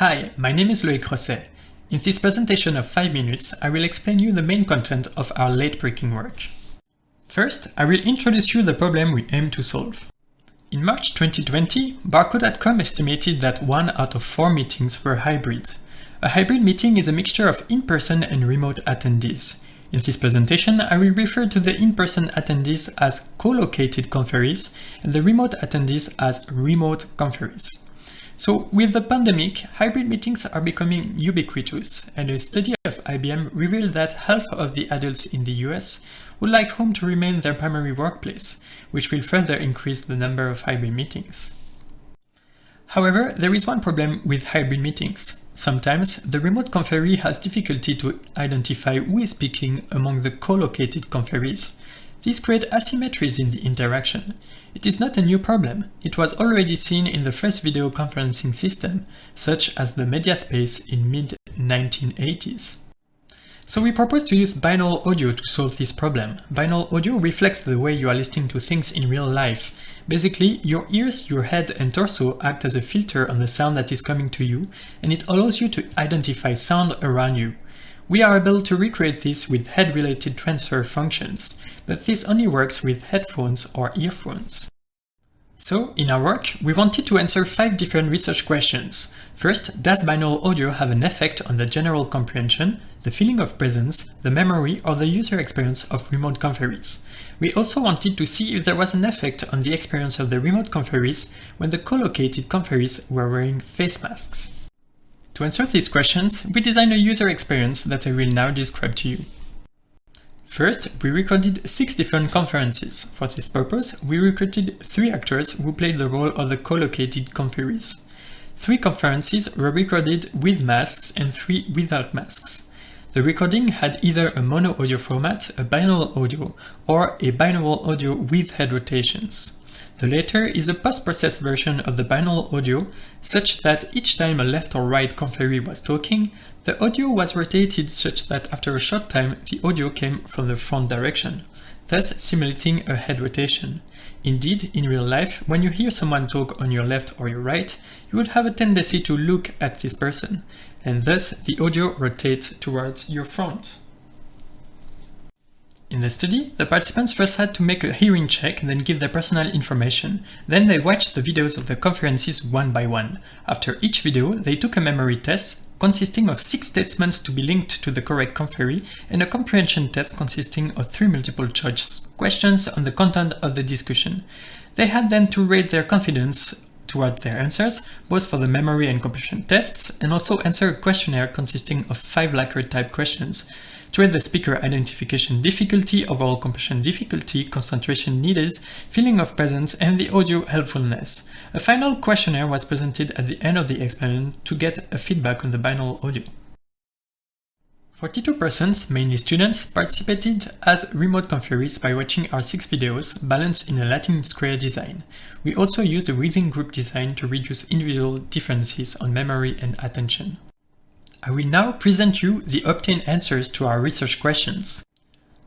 Hi, my name is Loïc Rosset. In this presentation of 5 minutes, I will explain you the main content of our late breaking work. First, I will introduce you the problem we aim to solve. In March 2020, Barcode.com estimated that 1 out of 4 meetings were hybrid. A hybrid meeting is a mixture of in-person and remote attendees. In this presentation, I will refer to the in-person attendees as co-located conferees and the remote attendees as remote conferees. So, with the pandemic, hybrid meetings are becoming ubiquitous, and a study of IBM revealed that half of the adults in the US would like home to remain their primary workplace, which will further increase the number of hybrid meetings. However, there is one problem with hybrid meetings. Sometimes, the remote conferee has difficulty to identify who is speaking among the co-located conferees. These create asymmetries in the interaction. It is not a new problem. It was already seen in the first video conferencing system, such as the MediaSpace in mid-1980s. So we propose to use binaural audio to solve this problem. Binaural audio reflects the way you are listening to things in real life. Basically, your ears, your head and torso act as a filter on the sound that is coming to you, and it allows you to identify sound around you. We are able to recreate this with head-related transfer functions, but this only works with headphones or earphones. So, in our work, we wanted to answer 5 different research questions. First, does binaural audio have an effect on the general comprehension, the feeling of presence, the memory, or the user experience of remote conferees? We also wanted to see if there was an effect on the experience of the remote conferees when the co-located conferees were wearing face masks. To answer these questions, we designed a user experience that I will now describe to you. First, we recorded 6 different conferences. For this purpose, we recruited 3 actors who played the role of the co-located conferees. 3 conferences were recorded with masks and 3 without masks. The recording had either a mono audio format, a binaural audio, or a binaural audio with head rotations. The latter is a post-processed version of the binaural audio, such that each time a left or right conferee was talking, the audio was rotated such that after a short time the audio came from the front direction, thus simulating a head rotation. Indeed, in real life, when you hear someone talk on your left or your right, you would have a tendency to look at this person, and thus the audio rotates towards your front. In the study, the participants first had to make a hearing check and then give their personal information. Then they watched the videos of the conferences one by one. After each video, they took a memory test consisting of 6 statements to be linked to the correct conferee and a comprehension test consisting of 3 multiple choice questions on the content of the discussion. They had then to rate their confidence towards their answers, both for the memory and comprehension tests, and also answer a questionnaire consisting of 5 Likert type questions to rate the speaker identification difficulty, overall comprehension difficulty, concentration needed, feeling of presence, and the audio helpfulness. A final questionnaire was presented at the end of the experiment to get a feedback on the binaural audio. 42 persons, mainly students, participated as remote conferees by watching our 6 videos, balanced in a Latin square design. We also used a within group design to reduce individual differences on memory and attention. I will now present you the obtained answers to our research questions.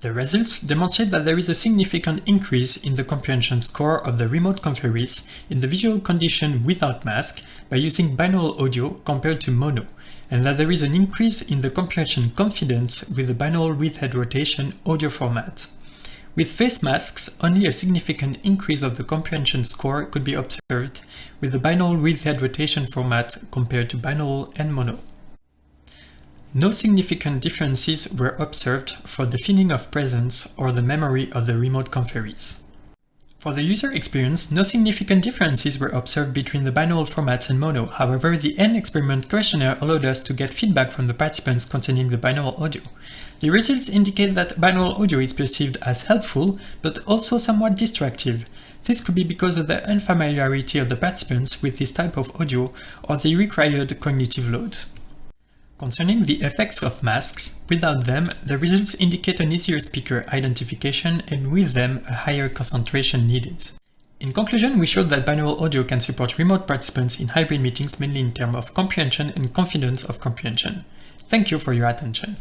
The results demonstrate that there is a significant increase in the comprehension score of the remote conferees in the visual condition without mask by using binaural audio compared to mono, and that there is an increase in the comprehension confidence with the binaural with head rotation audio format. With face masks, only a significant increase of the comprehension score could be observed with the binaural with head rotation format compared to binaural and mono. No significant differences were observed for the feeling of presence or the memory of the remote conferees. For the user experience, no significant differences were observed between the binaural formats and mono. However, the end experiment questionnaire allowed us to get feedback from the participants concerning the binaural audio. The results indicate that binaural audio is perceived as helpful, but also somewhat distractive. This could be because of the unfamiliarity of the participants with this type of audio or the required cognitive load. Concerning the effects of masks, without them, the results indicate an easier speaker identification and with them a higher concentration needed. In conclusion, we showed that binaural audio can support remote participants in hybrid meetings mainly in terms of comprehension and confidence of comprehension. Thank you for your attention.